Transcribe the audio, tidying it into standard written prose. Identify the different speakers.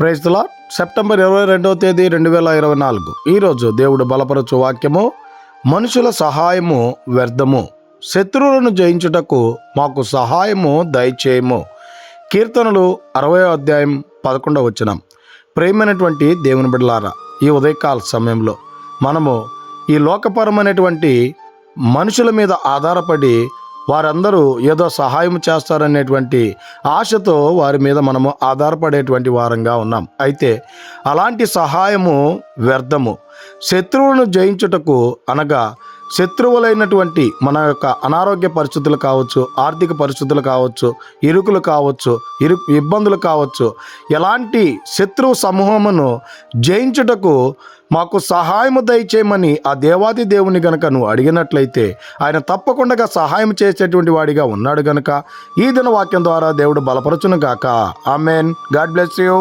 Speaker 1: Praise the lord. September 22వ తేదీ 2024. ఈరోజు దేవుడు బలపరచు వాక్యము, మనుషుల సహాయము వ్యర్థము, శత్రువులను జయించుటకు మాకు సహాయము దయచేయము. కీర్తనలు 60వ అధ్యాయం 11వ వచనం. ప్రియమైనటువంటి దేవుని బిడ్డలారా, ఈ ఉదయకాల సమయంలో మనము ఈ లోకపరమైనటువంటి మనుషుల మీద ఆధారపడి వారందరూ ఏదో సహాయం చేస్తారనేటువంటి ఆశతో వారి మీద మనము ఆధారపడేటువంటి వారంగా ఉన్నాం. అయితే అలాంటి సహాయము వ్యర్థము. శత్రువులను జయించుటకు అనగా శత్రువులైనటువంటి మన యొక్క అనారోగ్య పరిస్థితులు కావచ్చు, ఆర్థిక పరిస్థితులు కావచ్చు, ఇరుకులు కావచ్చు, ఇబ్బందులు కావచ్చు, ఎలాంటి శత్రువు సమూహమును జయించుటకు మాకు సహాయము దయచేయమని ఆ దేవాది దేవుని గనక నువ్వు అడిగినట్లయితే ఆయన తప్పకుండా సహాయం చేసేటువంటి వాడిగా ఉన్నాడు గనక ఈ దిన వాక్యం ద్వారా దేవుడు బలపరచును గాక. ఆమెన్. God bless you.